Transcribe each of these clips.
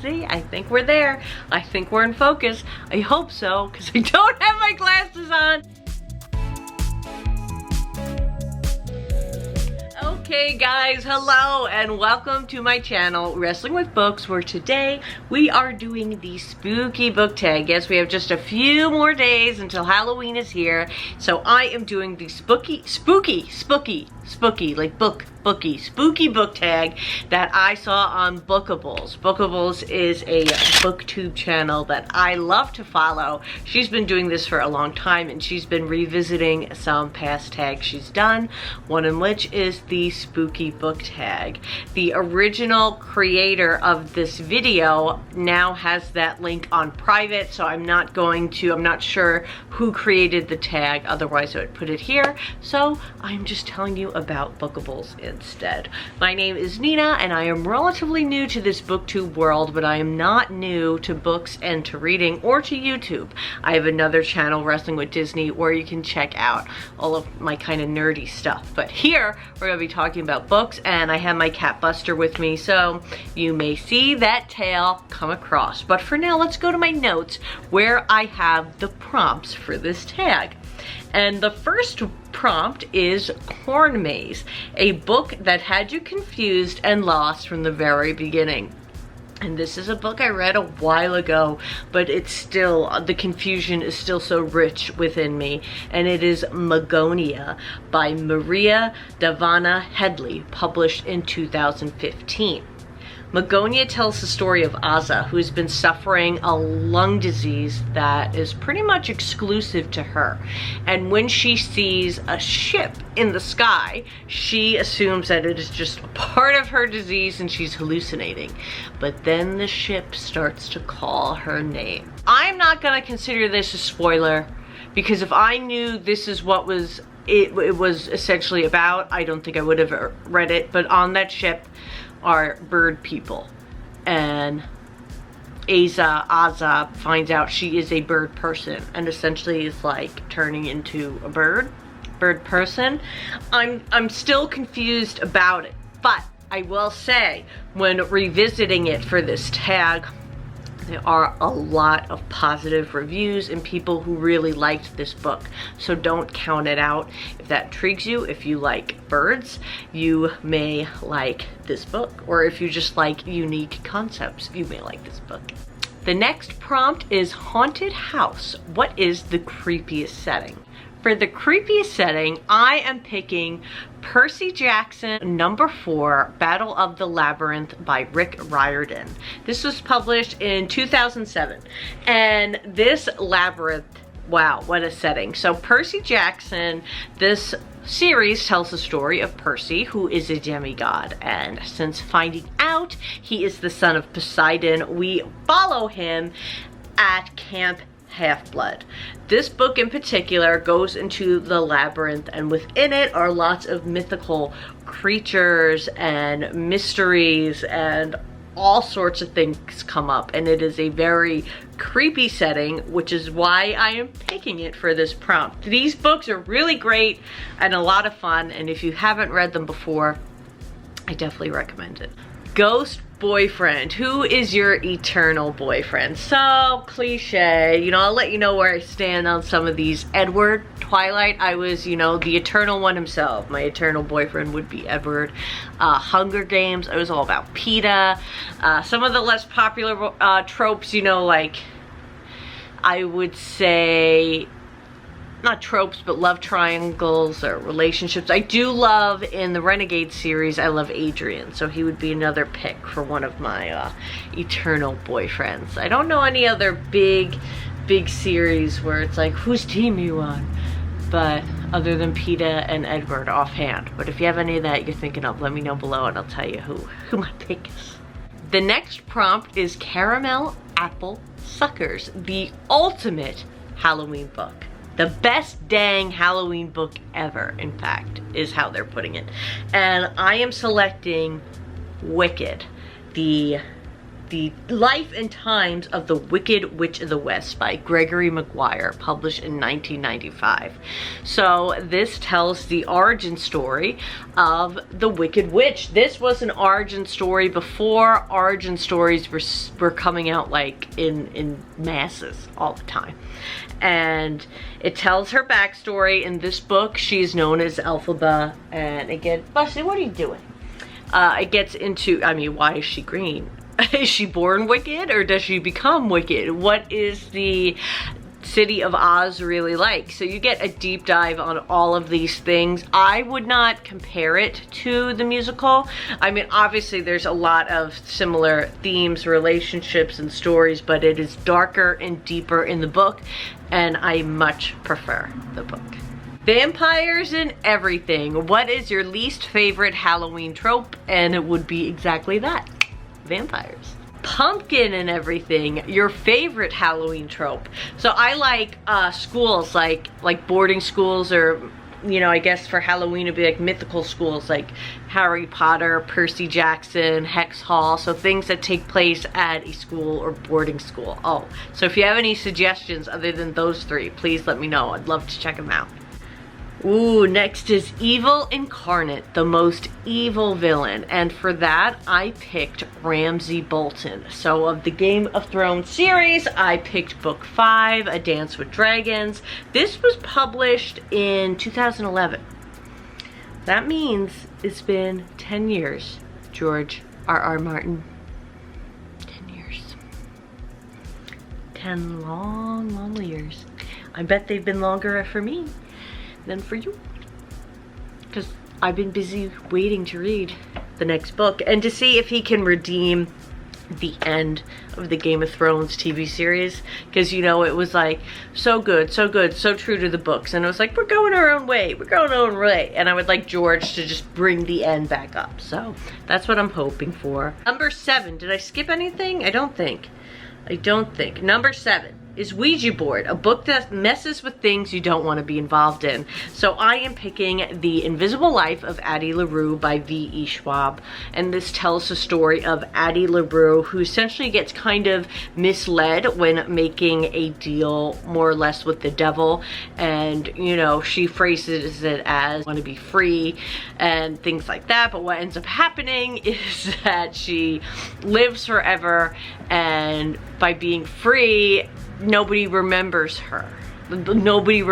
see, I think we're there. I think we're in focus. I hope so, because I don't have my glasses on. Okay guys, hello and welcome to my channel, Wrestling with Books, where today we are doing the spooky book tag. Yes, we have just a few more days until Halloween is here, so I am doing the spooky book tag that I saw on Bookables. Bookables is a booktube channel that I love to follow. She's been doing this for a long time and she's been revisiting some past tags she's done, one in which is the spooky book tag. The original creator of this video now has that link on private, so I'm not sure who created the tag, otherwise I would put it here. So I'm just telling you about Bookables instead. My name is Nina and I am relatively new to this booktube world, but I am not new to books and to reading or to YouTube. I have another channel, Wrestling with Disney, where you can check out all of my kind of nerdy stuff. But here we're going to be talking about books, and I have my cat Buster with me, so you may see that tail come across. But for now, let's go to my notes where I have the prompts for this tag. And the first prompt is Corn Maze, a book that had you confused and lost from the very beginning. And this is a book I read a while ago, but it's still, the confusion is still so rich within me. And it is Magonia by Maria Davana Headley, published in 2015. Magonia tells the story of Aza, who's been suffering a lung disease that is pretty much exclusive to her. And when she sees a ship in the sky, she assumes that it is just a part of her disease and she's hallucinating. But then the ship starts to call her name. I'm not gonna consider this a spoiler, because if I knew this is what it was essentially about, I don't think I would have read it. But on that ship are bird people, and Aza finds out she is a bird person and essentially is like turning into a bird person. I'm still confused about it, but I will say when revisiting it for this tag, there are a lot of positive reviews and people who really liked this book. So don't count it out. If that intrigues you, if you like birds, you may like this book. Or if you just like unique concepts, you may like this book. The next prompt is Haunted House. What is the creepiest setting? For the creepiest setting, I am picking Percy Jackson #4, Battle of the Labyrinth by Rick Riordan. This was published in 2007. And this labyrinth, wow, what a setting. So Percy Jackson, this series tells the story of Percy, who is a demigod. And since finding out he is the son of Poseidon, we follow him at Camp Half-Blood. This book in particular goes into the labyrinth, and within it are lots of mythical creatures and mysteries, and all sorts of things come up, and it is a very creepy setting, which is why I am picking it for this prompt. These books are really great and a lot of fun, and if you haven't read them before, I definitely recommend it. Ghost boyfriend. Who is your eternal boyfriend? So cliche. You know, I'll let you know where I stand on some of these. Edward, Twilight, I was, you know, the eternal one himself. My eternal boyfriend would be Edward. Hunger Games, I was all about Peeta. Some of the less popular tropes, you know, like, I would say, not tropes, but love triangles or relationships. I do love, in the Renegade series, I love Adrian, so he would be another pick for one of my eternal boyfriends. I don't know any other big series where it's like, whose team are you on? But other than Peeta and Edward offhand. But if you have any of that you're thinking of, let me know below and I'll tell you who my pick is. The next prompt is Caramel Apple Suckers, the ultimate Halloween book. The best dang Halloween book ever, in fact, is how they're putting it. And I am selecting Wicked, the The Life and Times of the Wicked Witch of the West by Gregory Maguire, published in 1995. So this tells the origin story of the Wicked Witch. This was an origin story before origin stories were coming out like in masses all the time. And it tells her backstory. In this book, she's known as Elphaba. And again, Busty, what are you doing? It gets into, I mean, why is she green? Is she born wicked or does she become wicked? What is the city of Oz really like? So you get a deep dive on all of these things. I would not compare it to the musical. I mean, obviously there's a lot of similar themes, relationships, and stories, but it is darker and deeper in the book, and I much prefer the book. Vampires and everything. What is your least favorite Halloween trope? And it would be exactly that. Vampires. Pumpkin and everything. Your favorite Halloween trope. So I like schools, like boarding schools, or, you know, I guess for Halloween it'd be like mythical schools like Harry Potter, Percy Jackson, Hex Hall. So things that take place at a school or boarding school. Oh, so if you have any suggestions other than those three, please let me know. I'd love to check them out. Ooh, next is Evil Incarnate, the most evil villain. And for that, I picked Ramsay Bolton. So of the Game of Thrones series, I picked book 5, A Dance with Dragons. This was published in 2011. That means it's been 10 years, George R.R. Martin. 10 years. 10 long, long years. I bet they've been longer for me than for you, because I've been busy waiting to read the next book and to see if he can redeem the end of the Game of Thrones TV series, because, you know, it was like so good, so good, so true to the books, and it was like, we're going our own way, we're going our own way, and I would like George to just bring the end back up. So that's what I'm hoping for. Number 7, did I skip anything? I don't think. Number 7 is Ouija Board, a book that messes with things you don't want to be involved in. So I am picking The Invisible Life of Addie LaRue by V.E. Schwab. And this tells the story of Addie LaRue, who essentially gets kind of misled when making a deal more or less with the devil. And, you know, she phrases it as, want to be free and things like that. But what ends up happening is that she lives forever, and by being free, nobody remembers her. Nobody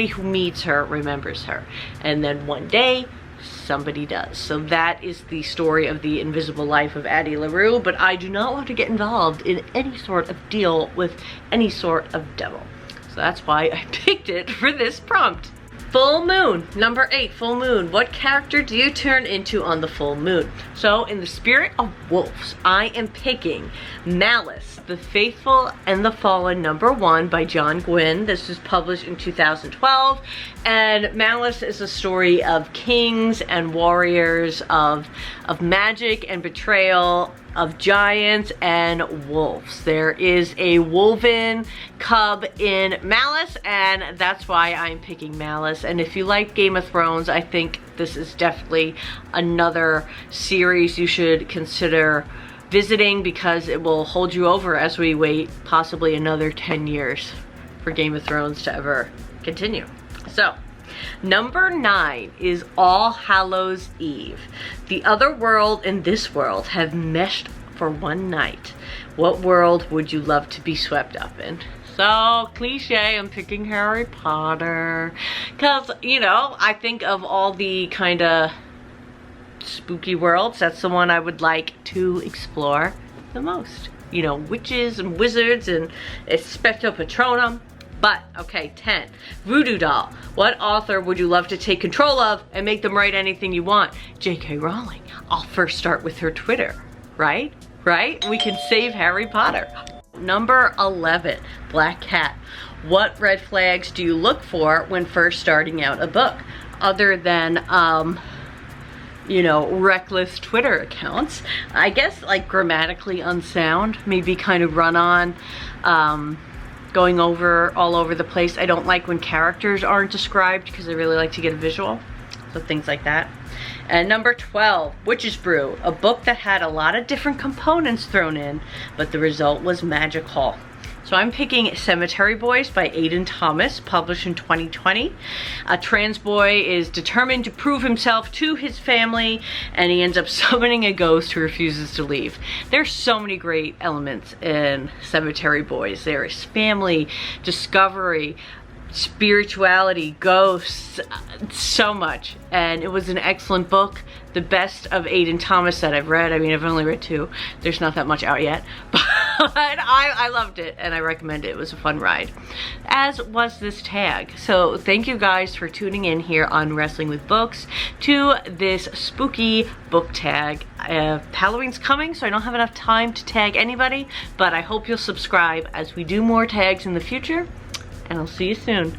who meets her remembers her. And then one day, somebody does. So that is the story of The Invisible Life of Addie LaRue, but I do not want to get involved in any sort of deal with any sort of devil. So that's why I picked it for this prompt. Full moon. Number 8, full moon. What character do you turn into on the full moon? So in the spirit of wolves, I am picking Malice, the Faithful and the Fallen, number 1 by John Gwynne. This was published in 2012. And Malice is a story of kings and warriors, of magic and betrayal, of giants and wolves. There is a wolven cub in Malice, and that's why I'm picking Malice. And if you like Game of Thrones, I think this is definitely another series you should consider visiting, because it will hold you over as we wait possibly another 10 years for Game of Thrones to ever continue. So number 9 is All Hallows Eve. The other world and this world have meshed for one night. What world would you love to be swept up in? So cliche, I'm picking Harry Potter, because, you know, I think of all the kind of spooky worlds, that's the one I would like to explore the most. You know, witches and wizards and Expecto Patronum. But, okay, 10. Voodoo Doll. What author would you love to take control of and make them write anything you want? J.K. Rowling. I'll first start with her Twitter, right? Right? We can save Harry Potter. Number 11, Black Cat. What red flags do you look for when first starting out a book? Other than, you know, reckless Twitter accounts. I guess, like, grammatically unsound, maybe kind of run on, going over all over the place. I don't like when characters aren't described, because I really like to get a visual. So things like that. And number 12, Witch's Brew, a book that had a lot of different components thrown in, but the result was magical. So I'm picking Cemetery Boys by Aidan Thomas, published in 2020. A trans boy is determined to prove himself to his family, and he ends up summoning a ghost who refuses to leave. There's so many great elements in Cemetery Boys. There is family, discovery, spirituality, ghosts, so much. And it was an excellent book. The best of Aidan Thomas that I've read. I mean, I've only read 2. There's not that much out yet. But I loved it and I recommend it. It was a fun ride. As was this tag. So thank you guys for tuning in here on Wrestling with Books to this spooky book tag. Halloween's coming, so I don't have enough time to tag anybody, but I hope you'll subscribe as we do more tags in the future. And I'll see you soon.